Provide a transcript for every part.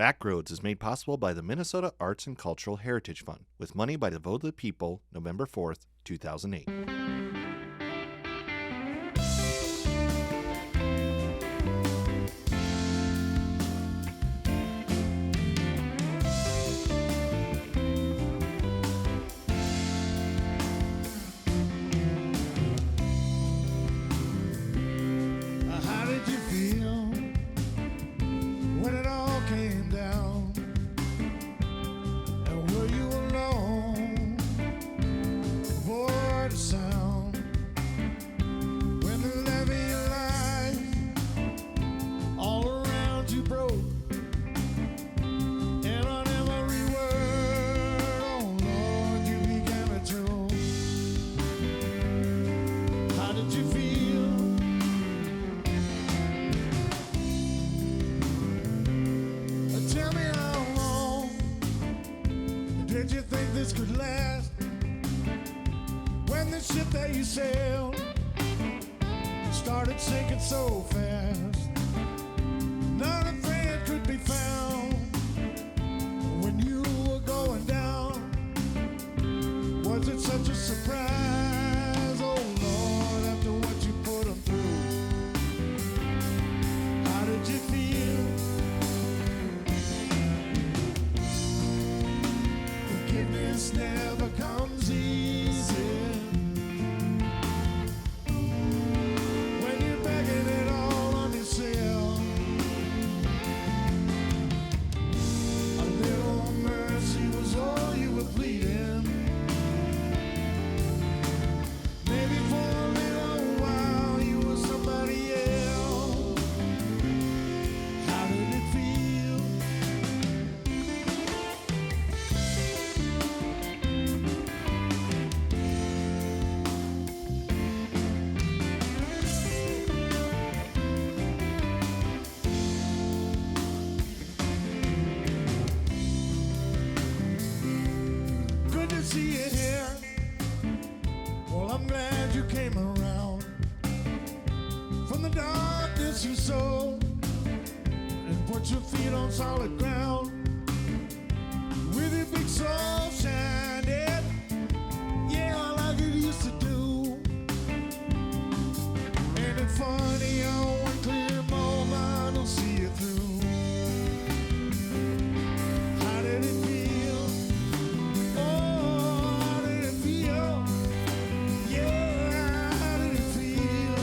Backroads is made possible by the Minnesota Arts and Cultural Heritage Fund, with money by the vote of the people, November 4th, 2008. How did you feel when it all came down? And were you alone? Void of sound. When the levee of life all around you broke, and on every word, oh Lord, you began to choke. How did you feel? Tell me how long did you think this could last? When the ship that you sailed started sinking so fast, not a thread could be found. When you were going down, was it such a surprise? Oh Lord, after what you put them through, how did you feel? Forgiveness never comes easy. When you're begging it all on yourself, a little mercy was all you were pleading. Maybe for a little while you were somebody else. How did it feel? Good to see you here. Well, I'm glad you came around. From the darkness you sold and put your feet on solid ground. With your big soul shining, yeah, like it used to do. Ain't it funny how one clear moment will see you through? How did it feel? Oh, how did it feel? Yeah, how did it feel?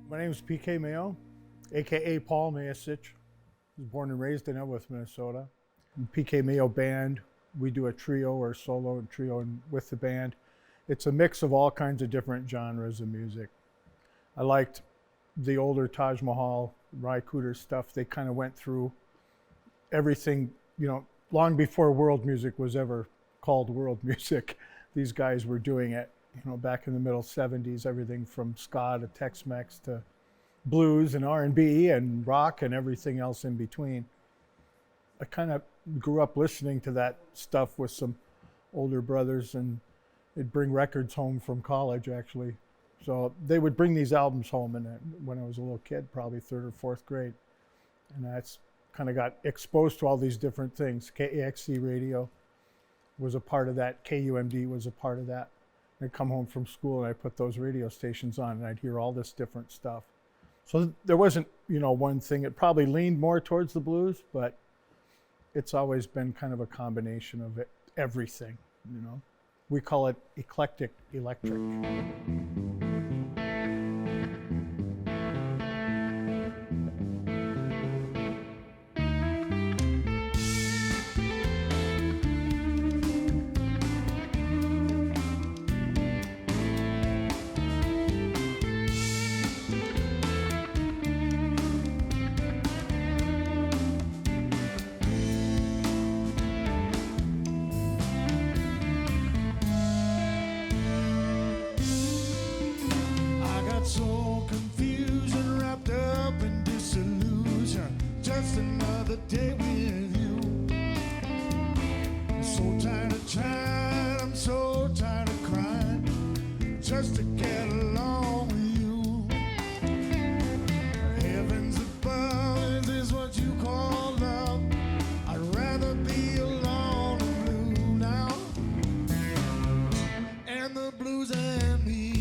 My name is PK Mayo, aka Paul Mayasich. I was born and raised in Elwood, Minnesota. In PK Mayo Band, we do a trio or solo and trio with the band. It's a mix of all kinds of different genres of music. I liked the older Taj Mahal, Ry Cooder stuff. They kind of went through everything, long before world music was ever called world music. These guys were doing it, back in the middle 70s, everything from ska to Tex-Mex to blues and R&B and rock and everything else in between. I kind of grew up listening to that stuff with some older brothers, and they'd bring records home from college, actually. So they would bring these albums home when I was a little kid, probably third or fourth grade. And that's kind of got exposed to all these different things. KAXC radio was a part of that. KUMD was a part of that. I'd come home from school and I'd put those radio stations on and I'd hear all this different stuff. So there wasn't, one thing. It probably leaned more towards the blues, but it's always been kind of a combination of everything, We call it eclectic electric. So confused and wrapped up in disillusion. Just another day with you. I'm so tired of trying, I'm so tired of crying, just to get along with you. Heavens above, is this what you call love? I'd rather be alone and blue now. And the blues and me.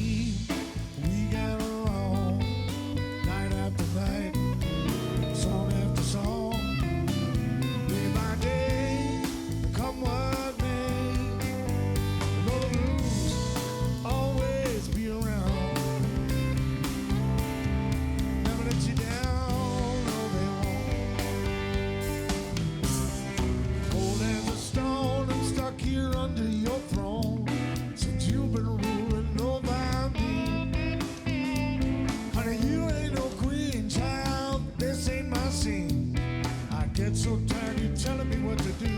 So tired, you're telling me what to do.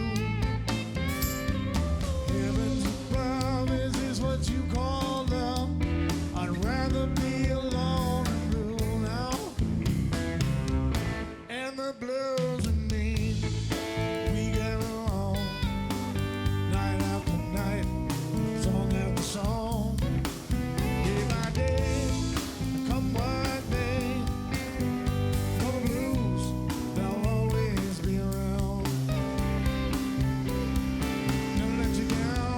Heavens above, is this what you call love? I'd rather be alone and blue now. And the blues and me, we get along night after night, song after song, day by day, come what may. For the blues, they'll always be around. Never let you down.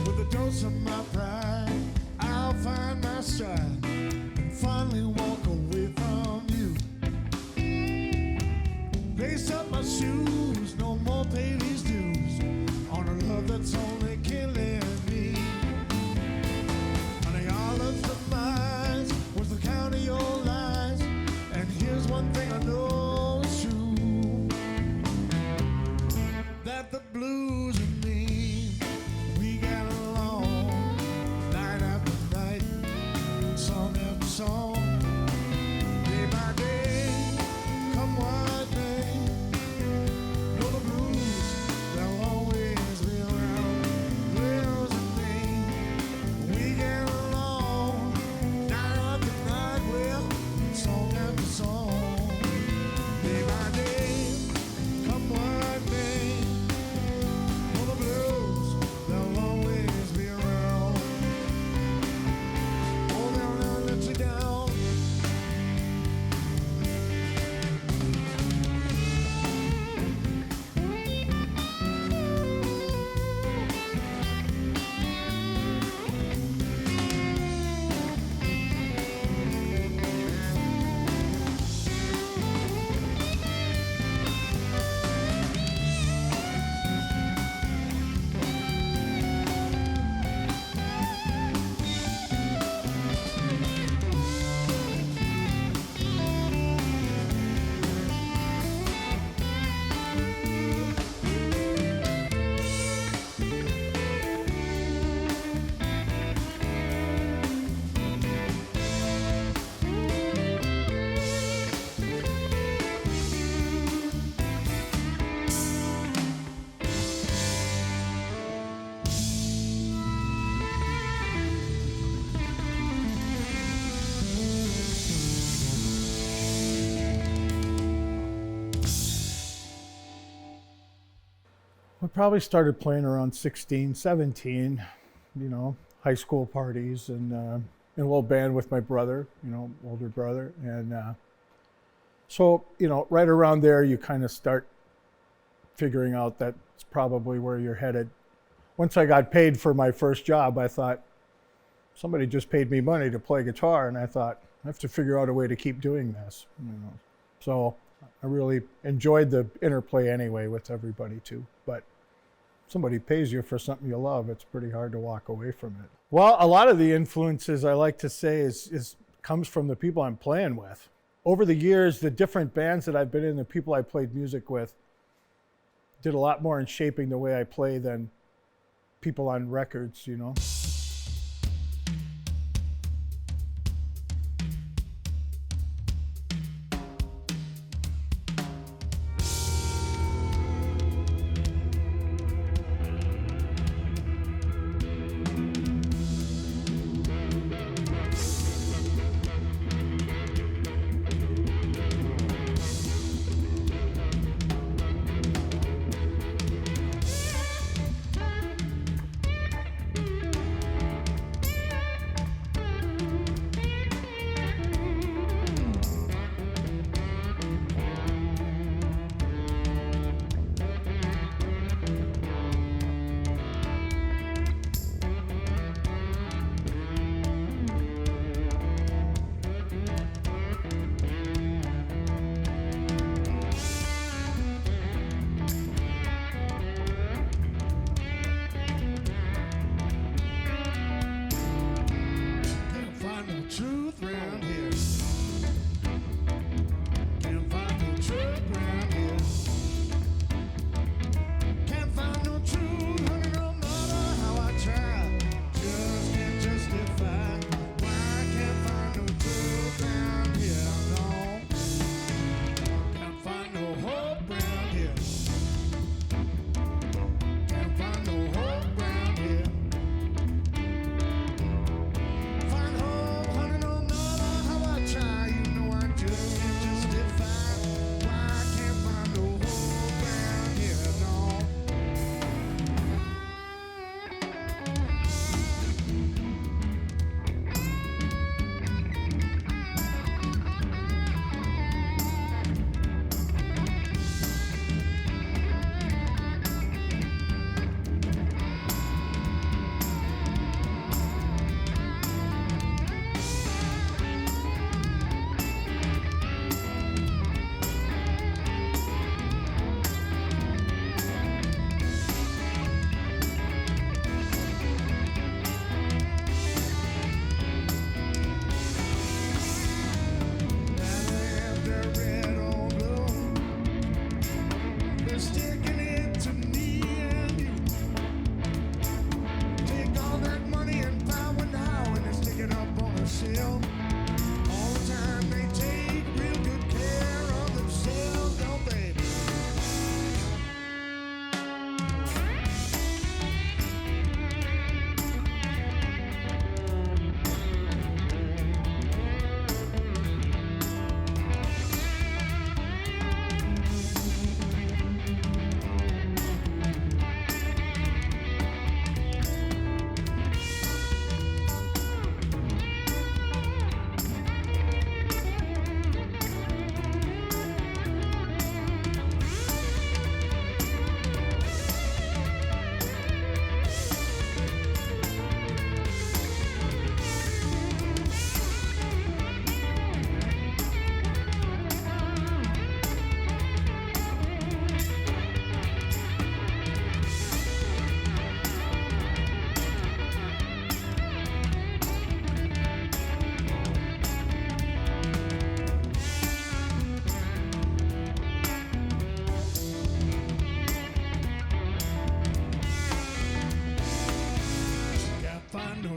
With a dose of my pride, I'll find my stride and finally walk away from you. Lace up my shoes, no more pay these dues on a love that's only killing me. Honey, all of the miles was the count of your lies, and here's one thing I know is true, that the blues and me, we get along night after night, song after song, day by day, come what may. Know the probably started playing around 16, 17, high school parties and in a little band with my brother, older brother. And so, right around there, you kind of start figuring out that's probably where you're headed. Once I got paid for my first job, I thought, somebody just paid me money to play guitar, and I thought, I have to figure out a way to keep doing this. So I really enjoyed the interplay anyway with everybody too. But somebody pays you for something you love, it's pretty hard to walk away from it. Well, a lot of the influences I like to say is comes from the people I'm playing with. Over the years, the different bands that I've been in, the people I played music with, did a lot more in shaping the way I play than people on records,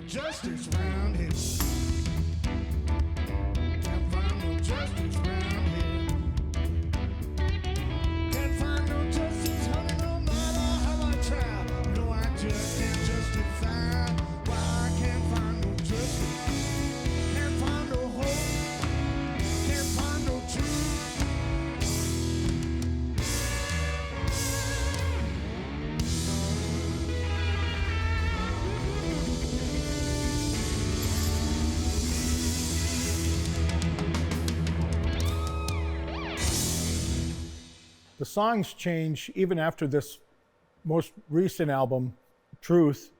justice round here. Can't find no justice round here. Can't find no justice, honey, no matter how I try. No, I just can't justify why I can't find no justice. Can't find no hope. Can't find no truth. the songs change even after this most recent album, Truth.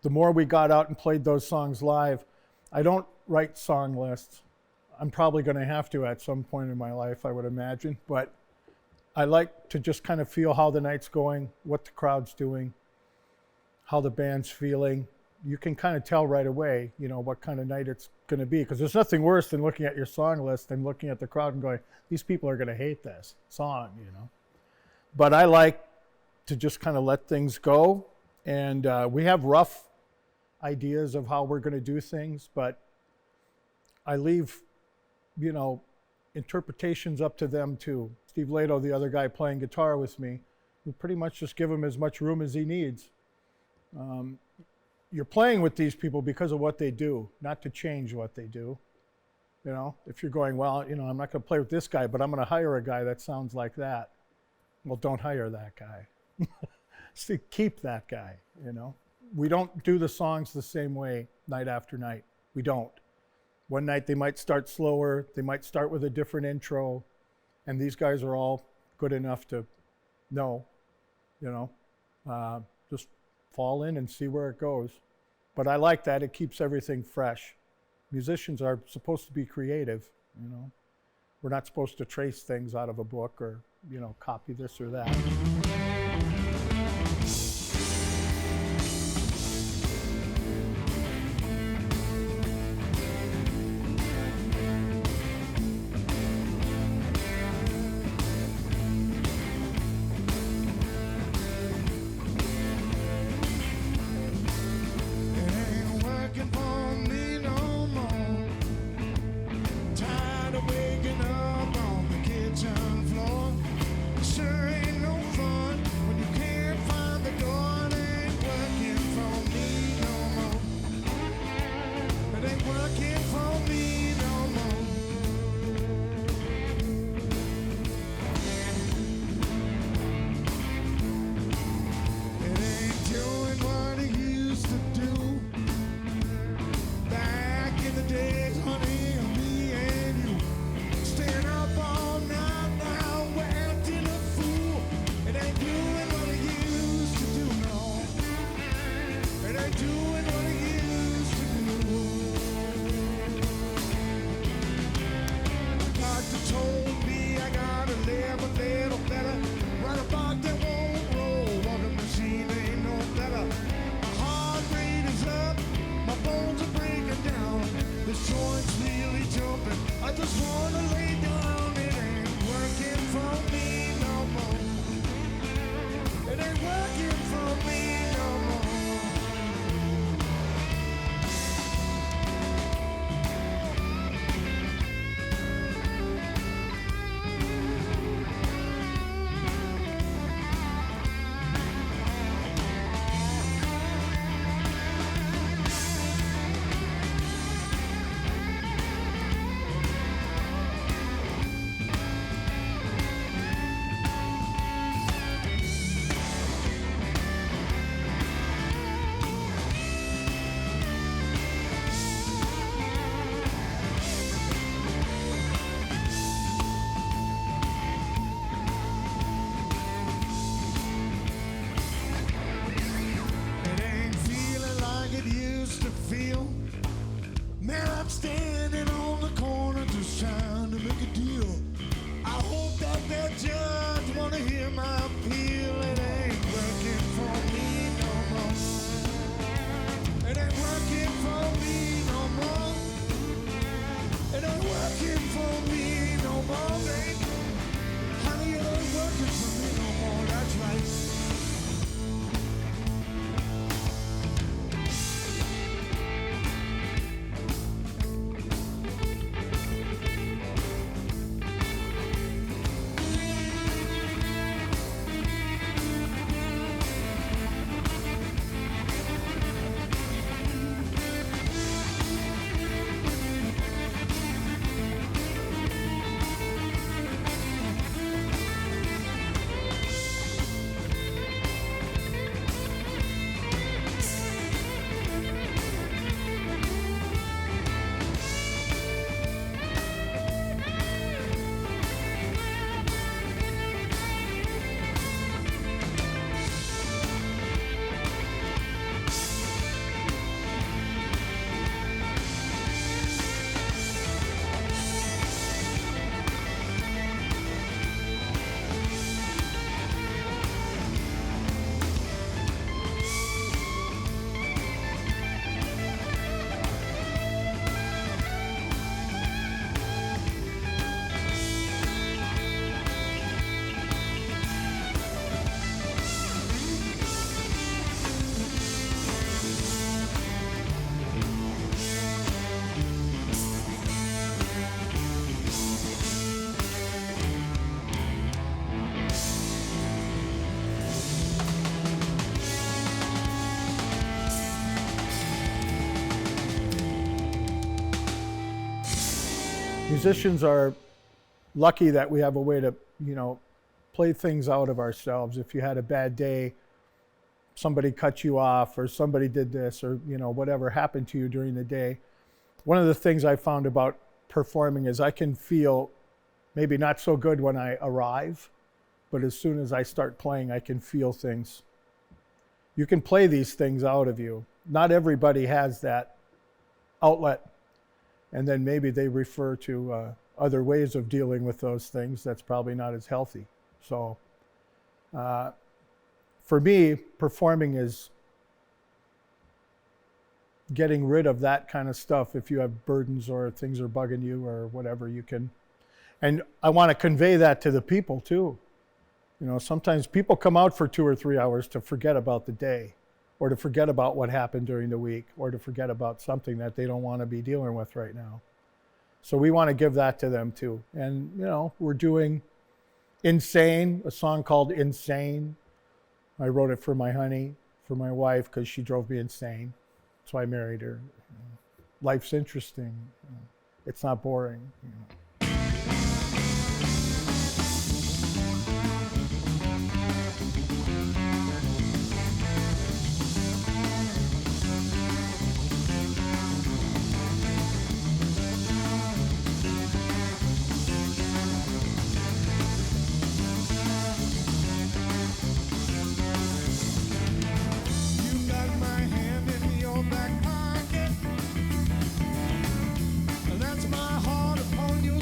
The more we got out and played those songs live, I don't write song lists. I'm probably going to have to at some point in my life, I would imagine. But I like to just kind of feel how the night's going, what the crowd's doing, how the band's feeling. You can kind of tell right away, you know, what kind of night it's going to be. Because there's nothing worse than looking at your song list and looking at the crowd and going, these people are going to hate this song, you know. But I like to just kind of let things go. And we have rough ideas of how we're going to do things, but I leave, you know, interpretations up to them too. Steve Lato, the other guy playing guitar with me, we pretty much just give him as much room as he needs. You're playing with these people because of what they do, not to change what they do. You know, if you're going, well, you know, I'm not going to play with this guy, but I'm going to hire a guy that sounds like that. Well, don't hire that guy. Keep that guy, you know. We don't do the songs the same way night after night. We don't. One night they might start slower, they might start with a different intro, and these guys are all good enough to know, you know, just fall in and see where it goes. But I like that. It keeps everything fresh. Musicians are supposed to be creative, you know. We're not supposed to trace things out of a book or, you know, copy this or that. Musicians are lucky that we have a way to, play things out of ourselves. If you had a bad day, somebody cut you off, or somebody did this, or whatever happened to you during the day. One of the things I found about performing is I can feel maybe not so good when I arrive, but as soon as I start playing, I can feel things. You can play these things out of you. Not everybody has that outlet. And then maybe they refer to other ways of dealing with those things that's probably not as healthy. So for me, performing is getting rid of that kind of stuff. If you have burdens or things are bugging you or whatever, you can. And I want to convey that to the people too. Sometimes people come out for 2 or 3 hours to forget about the day, or to forget about what happened during the week, or to forget about something that they don't want to be dealing with right now. So we want to give that to them too. And, we're doing Insane, a song called Insane. I wrote it for my honey, for my wife, because she drove me insane. That's why I married her. Life's interesting. It's not boring. You got my hand in your back pocket. That's my heart upon your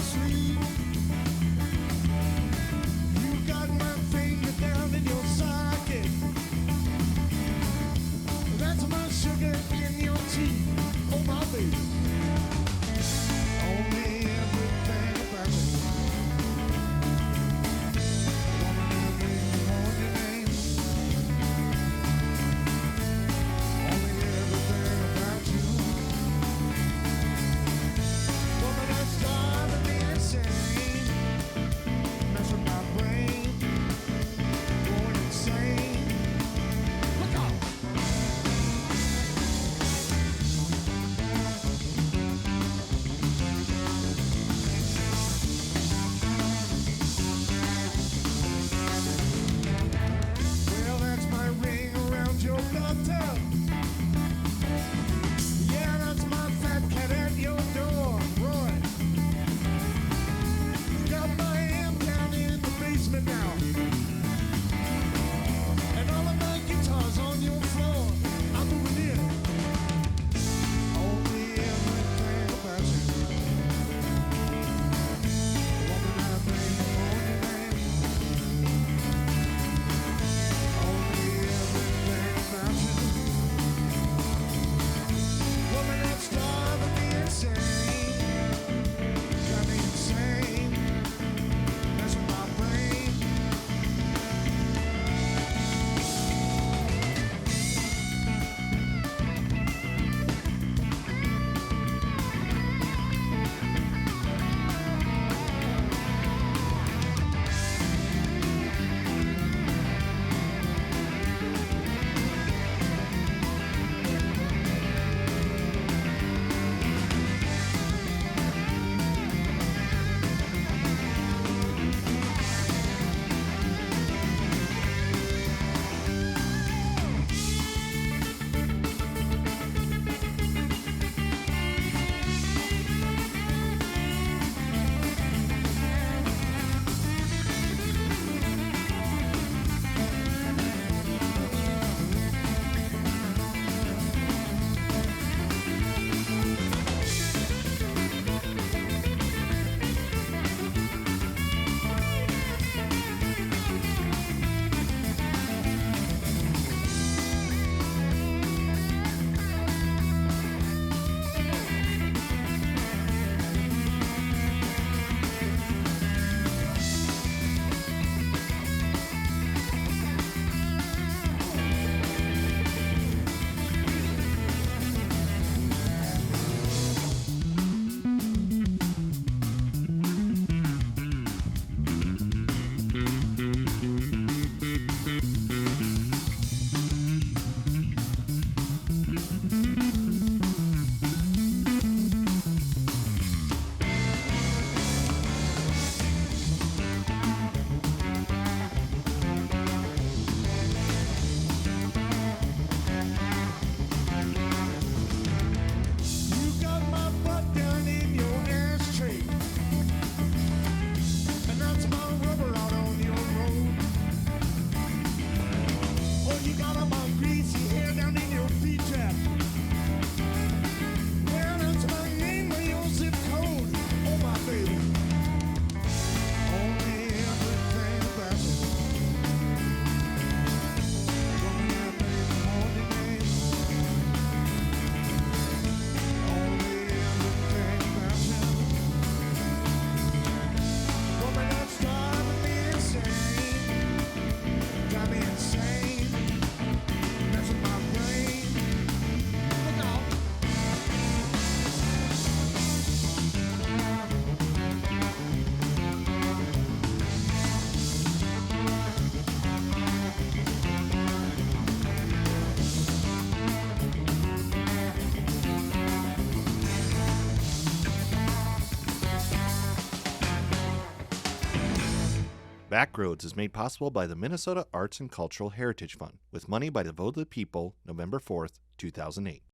Backroads is made possible by the Minnesota Arts and Cultural Heritage Fund with money by the vote of the people, November 4th, 2008.